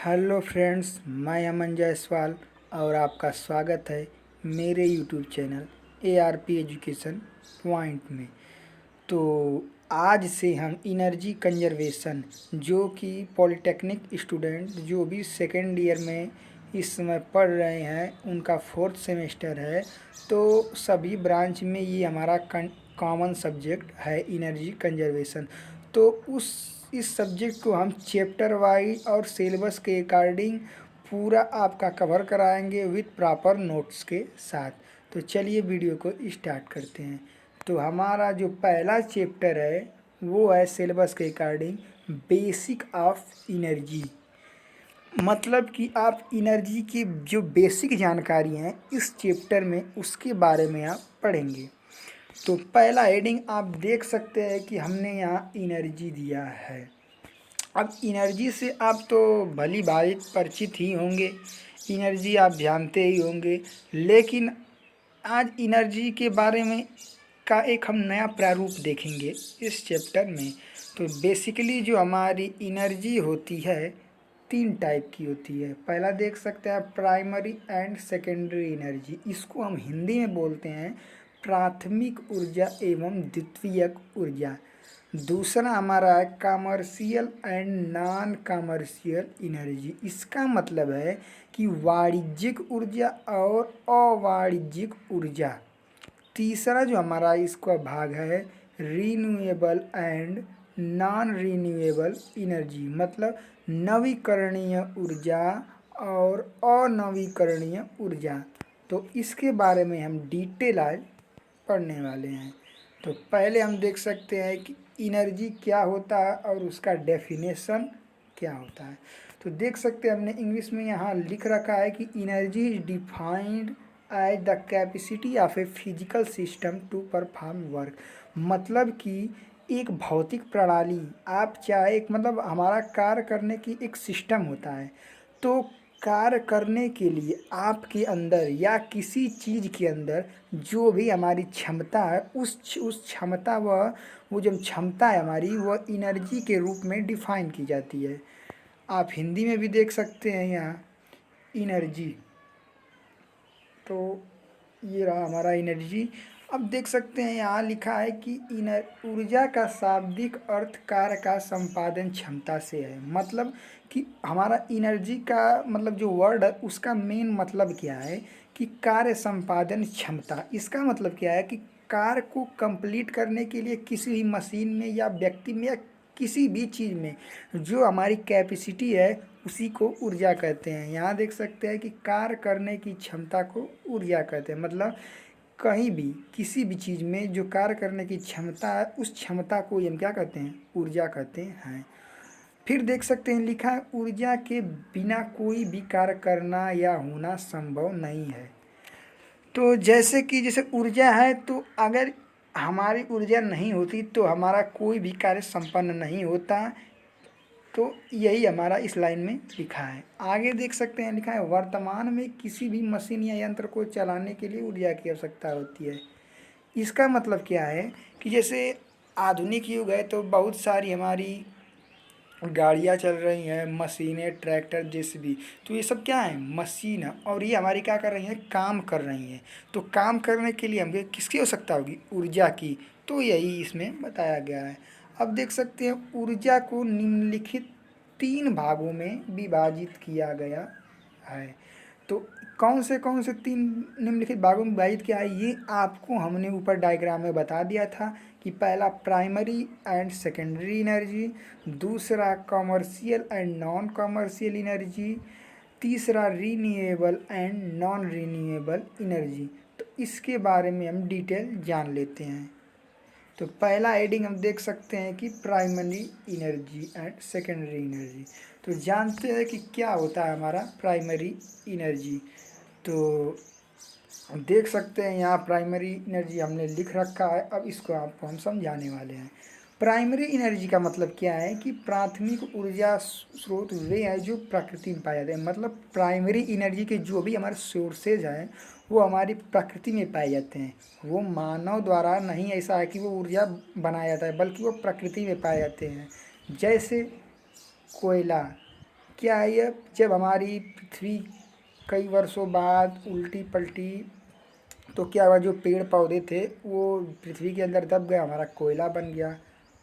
Hello friends, मैं अमन जायसवाल और आपका स्वागत है मेरे YouTube channel ARP education point में। तो आज से हम इनर्जी कंजर्वेशन जो कि पॉलिटेक्निक स्टूडेंट जो भी सेकेंड ईयर में इस समय पढ़ रहे हैं, उनका 4th सेमेस्टर है। तो सभी ब्रांच में ये हमारा कॉमन सब्जेक्ट है इनर्जी कंजर्वेशन। तो इस सब्जेक्ट को हम चैप्टर वाइज और सिलेबस के अकॉर्डिंग पूरा आपका कवर कराएंगे विथ प्रॉपर नोट्स के साथ। तो चलिए वीडियो को स्टार्ट करते हैं। तो हमारा जो पहला चैप्टर है वो है सिलेबस के अकॉर्डिंग बेसिक ऑफ एनर्जी। मतलब कि आप एनर्जी की जो बेसिक जानकारी हैं इस चैप्टर में उसके बारे में आप पढ़ेंगे। तो पहला हेडिंग आप देख सकते हैं कि हमने यहाँ एनर्जी दिया है। अब एनर्जी से आप तो भली भांति परिचित ही होंगे, एनर्जी आप जानते ही होंगे, लेकिन आज एनर्जी के बारे में का एक हम नया प्रारूप देखेंगे इस चैप्टर में। तो बेसिकली जो हमारी एनर्जी होती है 3 टाइप की होती है। पहला देख सकते हैं प्राइमरी एंड सेकेंडरी एनर्जी, इसको हम हिंदी में बोलते हैं प्राथमिक ऊर्जा एवं द्वितीयक ऊर्जा। दूसरा हमारा है commercial and non commercial energy, इसका मतलब है कि वाणिज्यिक ऊर्जा और अवाणिज्यिक ऊर्जा। तीसरा जो हमारा इसका भाग है renewable and non renewable energy, मतलब नवीकरणीय ऊर्जा और अनवीकरणीय ऊर्जा। तो इसके बारे में हम डिटेल आज पढ़ने वाले हैं। तो पहले हम देख सकते हैं कि एनर्जी क्या होता है और उसका डेफिनेशन क्या होता है। तो देख सकते हैं हमने इंग्लिश में यहाँ लिख रखा है कि energy is defined as the capacity of a physical system to perform work. मतलब कि एक भौतिक प्रणाली, आप चाहे एक मतलब हमारा कार्य करने की एक सिस्टम होता है। तो कार्य करने के लिए आपके अंदर या किसी चीज़ के अंदर जो भी हमारी क्षमता है उस क्षमता वो जो क्षमता है हमारी वह एनर्जी के रूप में डिफाइन की जाती है। आप हिंदी में भी देख सकते हैं यहाँ एनर्जी। तो ये रहा हमारा एनर्जी। अब देख सकते हैं यहाँ लिखा है कि ऊर्जा का शाब्दिक अर्थ कार्य का संपादन क्षमता से है। मतलब कि हमारा एनर्जी का मतलब जो वर्ड है उसका मेन मतलब क्या है कि कार्य संपादन क्षमता। इसका मतलब क्या है कि कार्य को कंप्लीट करने के लिए किसी भी मशीन में या व्यक्ति में या किसी भी चीज़ में जो हमारी कैपेसिटी है उसी को ऊर्जा कहते हैं। यहाँ देख सकते हैं कि कार्य करने की क्षमता को ऊर्जा कहते हैं। मतलब कहीं भी किसी भी चीज़ में जो कार्य करने की क्षमता है उस क्षमता को हम क्या कहते हैं, ऊर्जा कहते हैं। फिर देख सकते हैं लिखा है ऊर्जा के बिना कोई भी कार्य करना या होना संभव नहीं है। तो जैसे ऊर्जा है, तो अगर हमारी ऊर्जा नहीं होती तो हमारा कोई भी कार्य संपन्न नहीं होता। तो यही हमारा इस लाइन में लिखा है। आगे देख सकते हैं लिखा है वर्तमान में किसी भी मशीन या यंत्र को चलाने के लिए ऊर्जा की आवश्यकता होती है। इसका मतलब क्या है कि जैसे आधुनिक युग है तो बहुत सारी हमारी गाड़ियाँ चल रही हैं, मशीनें, ट्रैक्टर, जेसीबी। तो ये सब क्या है, मशीन है, और ये हमारी क्या कर रही हैं, काम कर रही हैं। तो काम करने के लिए हमें किसकी आवश्यकता होगी, ऊर्जा की। तो यही इसमें बताया गया है। अब देख सकते हैं ऊर्जा को निम्नलिखित 3 भागों में विभाजित किया गया है। तो कौन से 3 निम्नलिखित भागों में विभाजित किया है ये आपको हमने ऊपर डायग्राम में बता दिया था कि पहला प्राइमरी एंड सेकेंडरी एनर्जी, दूसरा commercial and non commercial energy, तीसरा renewable and non renewable energy. तो इसके बारे में हम डिटेल जान लेते हैं। तो पहला हेडिंग हम देख सकते हैं कि primary energy and secondary energy. तो जानते हैं कि क्या होता है हमारा प्राइमरी एनर्जी। तो देख सकते हैं यहाँ प्राइमरी एनर्जी हमने लिख रखा है। अब इसको आपको हम समझाने वाले हैं। प्राइमरी एनर्जी का मतलब क्या है कि प्राथमिक ऊर्जा स्रोत वे हैं जो प्रकृति में पाए जाते हैं। मतलब प्राइमरी एनर्जी के जो भी हमारे सोर्सेज हैं वो हमारी प्रकृति में पाए जाते हैं। वो मानव द्वारा नहीं ऐसा है कि वो ऊर्जा बनाया जाता है, बल्कि वो प्रकृति में पाए जाते हैं। जैसे कोयला क्या है ये, जब हमारी पृथ्वी कई वर्षों बाद उल्टी पलटी तो क्या हुआ, जो पेड़ पौधे थे वो पृथ्वी के अंदर दब गया, हमारा कोयला बन गया,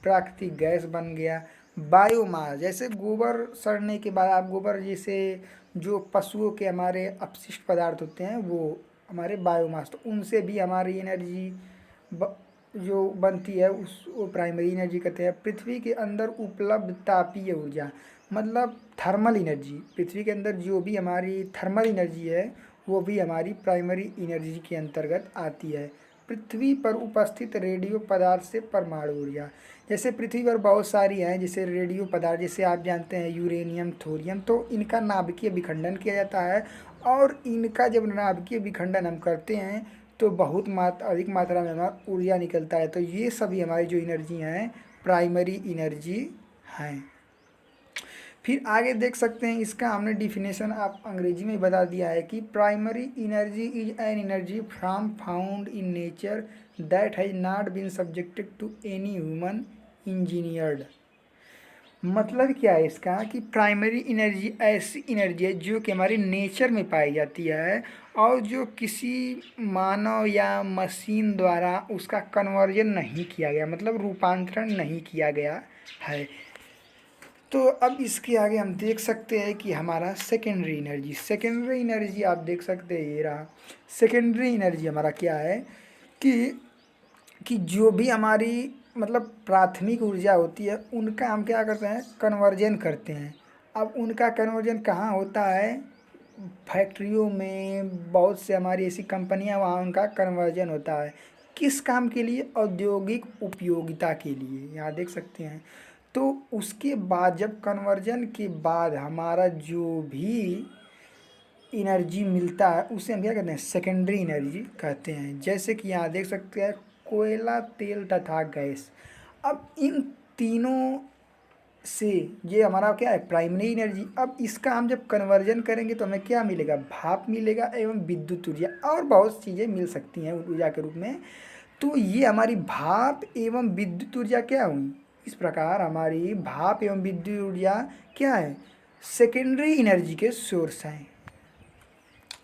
प्राकृतिक गैस बन गया, बायोमास जैसे गोबर सड़ने के बाद, आप गोबर जैसे जो पशुओं के हमारे अपशिष्ट पदार्थ होते हैं वो हमारे बायोमास, तो उनसे भी हमारी एनर्जी जो बनती है उस वो प्राइमरी एनर्जी कहते हैं। पृथ्वी के अंदर उपलब्ध तापीय ऊर्जा मतलब थर्मल एनर्जी, पृथ्वी के अंदर जो भी हमारी थर्मल एनर्जी है वो भी हमारी प्राइमरी एनर्जी के अंतर्गत आती है। पृथ्वी पर उपस्थित रेडियो पदार्थ से परमाणु ऊर्जा, जैसे पृथ्वी पर बहुत सारी हैं, जैसे रेडियो पदार्थ, जैसे आप जानते हैं यूरेनियम, थोरियम, तो इनका नाभिकीय विखंडन किया जाता है और इनका जब नाभिकीय विखंडन हम करते हैं तो बहुत अधिक मात्रा में हमारा ऊर्जा निकलता है। तो ये सभी हमारी जो एनर्जी हैं प्राइमरी एनर्जी हैं। फिर आगे देख सकते हैं, इसका हमने डिफिनेशन आप अंग्रेजी में बता दिया है कि primary energy is an energy from found in nature that has not been subjected to any human engineered. मतलब क्या है इसका कि प्राइमरी एनर्जी ऐसी एनर्जी है जो कि हमारे नेचर में पाई जाती है और जो किसी मानव या मशीन द्वारा उसका कन्वर्जन नहीं किया गया, मतलब रूपांतरण नहीं किया गया है। तो अब इसके आगे हम देख सकते हैं कि हमारा सेकेंडरी एनर्जी आप देख सकते हैं, ये रहा सेकेंडरी एनर्जी हमारा क्या है कि जो भी हमारी मतलब प्राथमिक ऊर्जा होती है उनका हम क्या करते हैं, कन्वर्जन करते हैं। अब उनका कन्वर्जन कहाँ होता है, फैक्ट्रियों में, बहुत से हमारी ऐसी कंपनियां, वहाँ उनका कन्वर्जन होता है। किस काम के लिए, औद्योगिक उपयोगिता के लिए, यहाँ देख सकते हैं। तो उसके बाद जब कन्वर्जन के बाद हमारा जो भी एनर्जी मिलता है उसे हम क्या कहते हैं, सेकेंडरी एनर्जी कहते हैं। जैसे कि यहाँ देख सकते हैं कोयला, तेल तथा गैस। अब इन तीनों से ये हमारा क्या है, प्राइमरी एनर्जी। अब इसका हम जब कन्वर्जन करेंगे तो हमें क्या मिलेगा, भाप मिलेगा एवं विद्युत ऊर्जा और बहुत चीज़ें मिल सकती हैं ऊर्जा के रूप में। तो ये हमारी भाप एवं विद्युत ऊर्जा क्या हुई, इस प्रकार हमारी भाप एवं विद्युत ऊर्जा क्या है, सेकेंडरी एनर्जी के सोर्स हैं।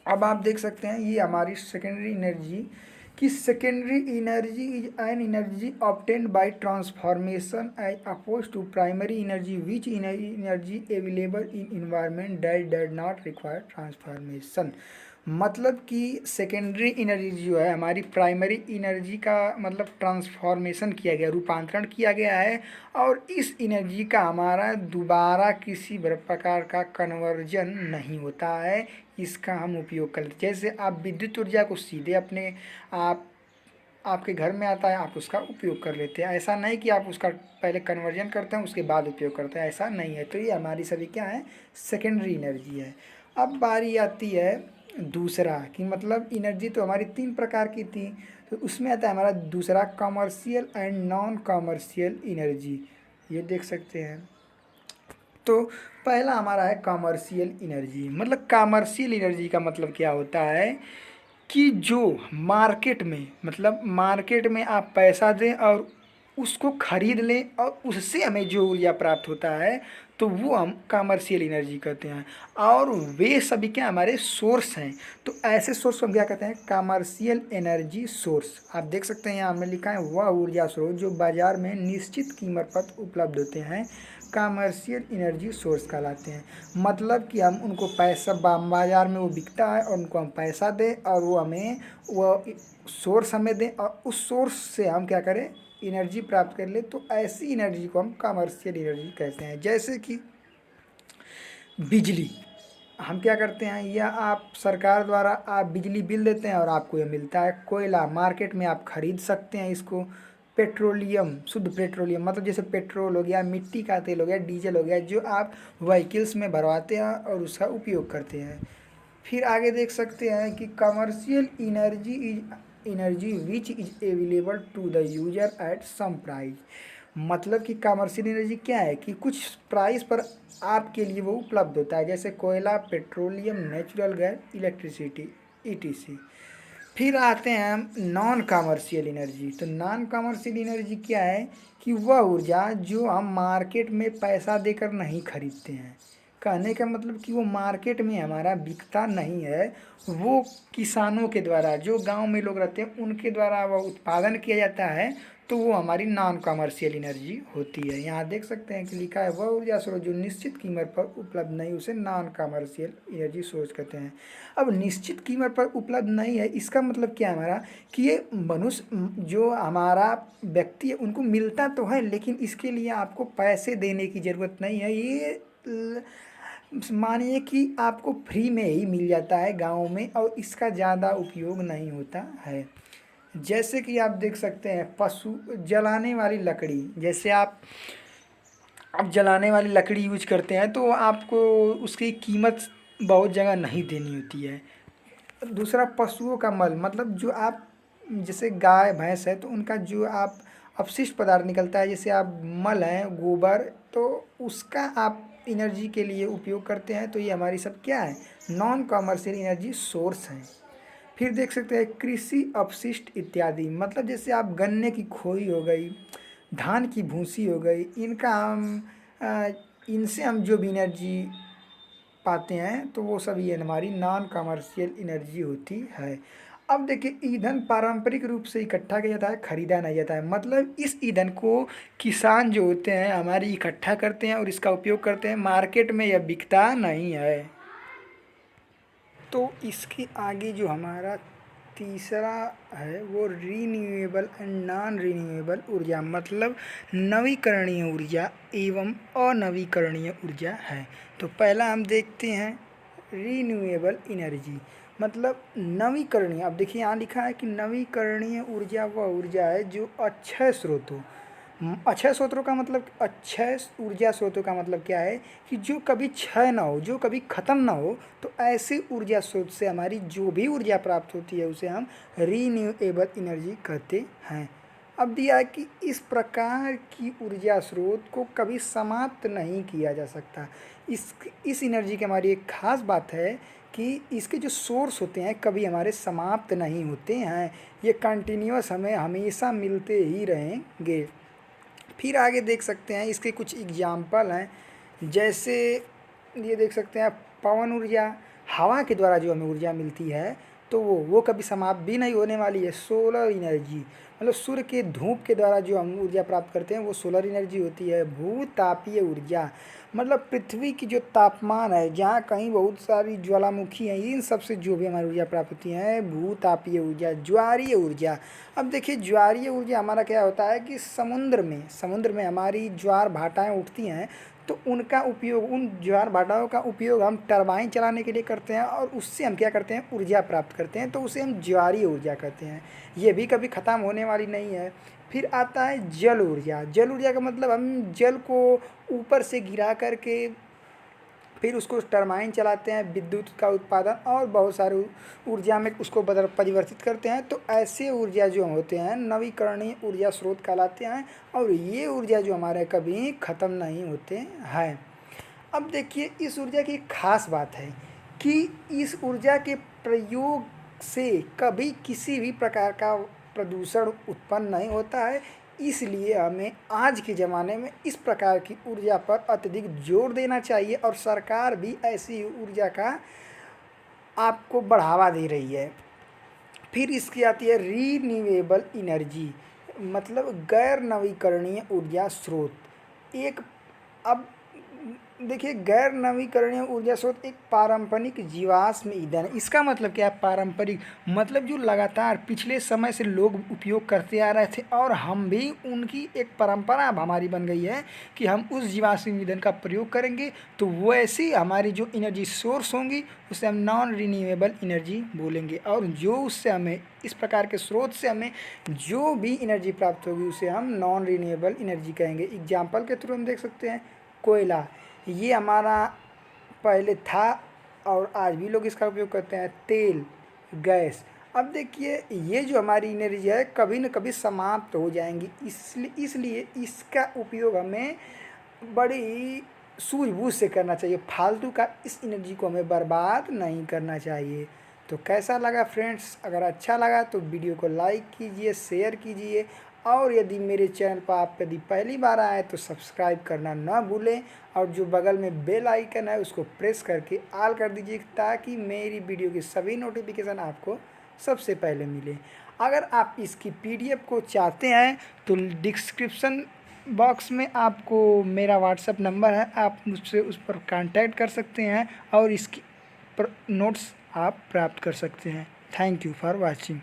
अब आप देख सकते हैं ये हमारी सेकेंडरी एनर्जी कि secondary energy is an energy obtained by transformation as oppose to primary energy which energy available in environment that does not require transformation. मतलब कि सेकेंडरी एनर्जी जो है हमारी प्राइमरी एनर्जी का मतलब ट्रांसफॉर्मेशन किया गया, रूपांतरण किया गया है और इस एनर्जी का हमारा दोबारा किसी प्रकार का कन्वर्जन नहीं होता है, इसका हम उपयोग करते। जैसे आप विद्युत ऊर्जा को सीधे अपने आपके घर में आता है, आप उसका उपयोग कर लेते हैं। ऐसा नहीं कि आप उसका पहले कन्वर्जन करते हैं उसके बाद उपयोग करते हैं, ऐसा नहीं है। तो ये हमारी सभी क्या है, सेकेंडरी एनर्जी है। अब बारी आती है दूसरा कि मतलब एनर्जी तो हमारी 3 प्रकार की थी, तो उसमें आता है हमारा दूसरा commercial and non commercial energy. ये देख सकते हैं। तो पहला हमारा है कमर्शियल एनर्जी। मतलब कमर्शियल एनर्जी का मतलब क्या होता है कि जो मार्केट में, मतलब मार्केट में आप पैसा दें और उसको खरीद लें और उससे हमें जो ऊर्जा प्राप्त होता है तो वो हम कमर्शियल एनर्जी कहते हैं। और वे सभी क्या हमारे सोर्स हैं। तो ऐसे सोर्स को हम क्या कहते हैं, कमर्शियल एनर्जी सोर्स। आप देख सकते हैं यहाँ हमें लिखा है वह ऊर्जा स्रोत जो बाजार में निश्चित कीमत पर उपलब्ध होते हैं कमर्शियल एनर्जी सोर्स कहलाते हैं। मतलब कि हम उनको पैसा बाज़ार में वो बिकता है और उनको हम पैसा दें और वो हमें वो सोर्स हमें दें और उस सोर्स से हम क्या करें, एनर्जी प्राप्त कर ले। तो ऐसी एनर्जी को हम कमर्शियल एनर्जी कहते हैं। जैसे कि बिजली हम क्या करते हैं, या आप सरकार द्वारा आप बिजली बिल देते हैं और आपको ये मिलता है। कोयला मार्केट में आप खरीद सकते हैं इसको। पेट्रोलियम, शुद्ध पेट्रोलियम मतलब जैसे पेट्रोल हो गया, मिट्टी का तेल हो गया, डीजल हो गया, जो आप व्हीकल्स में भरवाते हैं और उसका उपयोग करते हैं। फिर आगे देख सकते हैं कि commercial energy is energy which is available to the user at some price. मतलब कि कमर्शियल एनर्जी क्या है कि कुछ प्राइस पर आपके लिए वो उपलब्ध होता है, जैसे कोयला, petroleum, natural gas, electricity etc. फिर आते हैं हम नॉन कमर्शियल एनर्जी। तो नॉन कमर्शियल एनर्जी क्या है कि वह ऊर्जा जो हम मार्केट में पैसा देकर नहीं खरीदते हैं। कहने का मतलब कि वो मार्केट में हमारा बिकता नहीं है, वो किसानों के द्वारा, जो गांव में लोग रहते हैं उनके द्वारा वह उत्पादन किया जाता है, तो वो हमारी नॉन कमर्शियल एनर्जी होती है। यहाँ देख सकते हैं कि लिखा है वह ऊर्जा स्रोत जो निश्चित कीमत पर उपलब्ध नहीं उसे नॉन कमर्शियल एनर्जी सोर्स कहते हैं। अब निश्चित कीमत पर उपलब्ध नहीं है, इसका मतलब क्या है हमारा कि ये मनुष्य जो हमारा व्यक्ति है उनको मिलता तो है, लेकिन इसके लिए आपको पैसे देने की ज़रूरत नहीं है। ये मानिए कि आपको फ्री में ही मिल जाता है गाँव में, और इसका ज़्यादा उपयोग नहीं होता है। जैसे कि आप देख सकते हैं पशु जलाने वाली लकड़ी, जैसे आप जलाने वाली लकड़ी यूज करते हैं तो आपको उसकी कीमत बहुत जगह नहीं देनी होती है। दूसरा पशुओं का मल, मतलब जो आप जैसे गाय भैंस है तो उनका जो आप अपशिष्ट पदार्थ निकलता है, जैसे आप मल है गोबर, तो उसका आप एनर्जी के लिए उपयोग करते हैं, तो ये हमारी सब क्या है, नॉन कमर्शियल एनर्जी सोर्स हैं। फिर देख सकते हैं कृषि अपशिष्ट इत्यादि, मतलब जैसे आप गन्ने की खोई हो गई, धान की भूसी हो गई, इनका हम इनसे हम जो भी एनर्जी पाते हैं तो वो सब ये हमारी नॉन कमर्शियल एनर्जी होती है। अब देखिए ईंधन पारंपरिक रूप से इकट्ठा किया जाता है, खरीदा नहीं जाता है, मतलब इस ईंधन को किसान जो होते हैं हमारी इकट्ठा करते हैं और इसका उपयोग करते हैं, मार्केट में यह बिकता नहीं है। तो इसके आगे जो हमारा तीसरा है वो रीन्यूएबल एंड नॉन रीन्यूएबल ऊर्जा, मतलब नवीकरणीय ऊर्जा एवं अनवीकरणीय ऊर्जा है। तो पहला हम देखते हैं रीन्यूएबल एनर्जी, मतलब नवीकरणीय। अब देखिए यहाँ लिखा है कि नवीकरणीय ऊर्जा वह ऊर्जा है जो अक्षय स्रोतों, अक्षय स्रोतों का मतलब, अक्षय ऊर्जा स्रोतों का मतलब क्या है कि जो कभी क्षय ना हो, जो कभी ख़त्म ना हो, तो ऐसे ऊर्जा स्रोत से हमारी जो भी ऊर्जा प्राप्त होती है उसे हम रीन्यूएबल एनर्जी कहते हैं। अब दिया है कि इस प्रकार की ऊर्जा स्रोत को कभी समाप्त नहीं किया जा सकता। इस एनर्जी की हमारी एक ख़ास बात है कि इसके जो सोर्स होते हैं कभी हमारे समाप्त नहीं होते हैं, ये कंटिन्यूअस हमें हमेशा मिलते ही रहेंगे। फिर आगे देख सकते हैं इसके कुछ एग्जाम्पल हैं, जैसे ये देख सकते हैं पवन ऊर्जा, हवा के द्वारा जो हमें ऊर्जा मिलती है तो वो कभी समाप्त भी नहीं होने वाली है। सोलर एनर्जी, मतलब सूर्य के धूप के द्वारा जो हम ऊर्जा प्राप्त करते हैं वो सोलर एनर्जी होती है। भूतापीय ऊर्जा, मतलब पृथ्वी की जो तापमान है, जहाँ कहीं बहुत सारी ज्वालामुखी हैं, इन सब से जो भी हमारी ऊर्जा प्राप्त होती है भूतापीय ऊर्जा। ज्वारीय ऊर्जा, अब देखिए ज्वारीय ऊर्जा हमारा क्या होता है कि समुद्र में हमारी ज्वार भाटाएँ उठती हैं, तो उनका उपयोग, उन ज्वार भाटाओं का उपयोग हम टरबाइन चलाने के लिए करते हैं, और उससे हम क्या करते हैं, ऊर्जा प्राप्त करते हैं, तो उसे हम ज्वारीय ऊर्जा कहते हैं। ये भी कभी ख़त्म होने वाली नहीं है। फिर आता है जल ऊर्जा। जल ऊर्जा का मतलब हम जल को ऊपर से गिरा करके फिर उसको टरबाइन चलाते हैं, विद्युत का उत्पादन और बहुत सारे ऊर्जा में उसको परिवर्तित करते हैं। तो ऐसे ऊर्जा जो होते हैं नवीकरणीय ऊर्जा स्रोत कहलाते हैं, और ये ऊर्जा जो हमारे कभी ख़त्म नहीं होते हैं। अब देखिए इस ऊर्जा की एक खास बात है कि इस ऊर्जा के प्रयोग से कभी किसी भी प्रकार का प्रदूषण उत्पन्न नहीं होता है, इसलिए हमें आज के ज़माने में इस प्रकार की ऊर्जा पर अत्यधिक जोर देना चाहिए, और सरकार भी ऐसी ऊर्जा का आपको बढ़ावा दे रही है। फिर इसकी आती है रीन्यूएबल एनर्जी, मतलब गैर नवीकरणीय ऊर्जा स्रोत। एक, अब देखिए गैर नवीकरणीय ऊर्जा स्रोत एक पारंपरिक जीवाश्म ईंधन। इसका मतलब क्या है पारंपरिक, मतलब जो लगातार पिछले समय से लोग उपयोग करते आ रहे थे, और हम भी उनकी एक परंपरा अब हमारी बन गई है कि हम उस जीवाश्म ईंधन का प्रयोग करेंगे, तो वो ऐसी हमारी जो एनर्जी सोर्स होंगी उसे हम नॉन रिन्यूएबल एनर्जी बोलेंगे। और जो उससे हमें, इस प्रकार के स्रोत से हमें जो भी एनर्जी प्राप्त होगी उसे हम नॉन रिन्यूएबल एनर्जी कहेंगे। एग्जाम्पल के थ्रू हम देख सकते हैं कोयला, ये हमारा पहले था और आज भी लोग इसका उपयोग करते हैं। तेल, गैस, अब देखिए ये जो हमारी एनर्जी है कभी न कभी समाप्त हो जाएंगी, इसलिए इसका उपयोग हमें बड़ी सूझबूझ से करना चाहिए, फालतू का इस एनर्जी को हमें बर्बाद नहीं करना चाहिए। तो कैसा लगा फ्रेंड्स, अगर अच्छा लगा तो वीडियो को लाइक कीजिए, शेयर कीजिए, और यदि मेरे चैनल पर आप यदि पहली बार आए तो सब्सक्राइब करना ना भूलें और जो बगल में बेल आइकन है उसको प्रेस करके ऑल कर दीजिए ताकि मेरी वीडियो की सभी नोटिफिकेशन आपको सबसे पहले मिले। अगर आप इसकी PDF को चाहते हैं तो डिस्क्रिप्शन बॉक्स में आपको मेरा व्हाट्सएप नंबर है, आप मुझसे उस पर कांटेक्ट कर सकते हैं और इसकी नोट्स आप प्राप्त कर सकते हैं। Thank you for watching.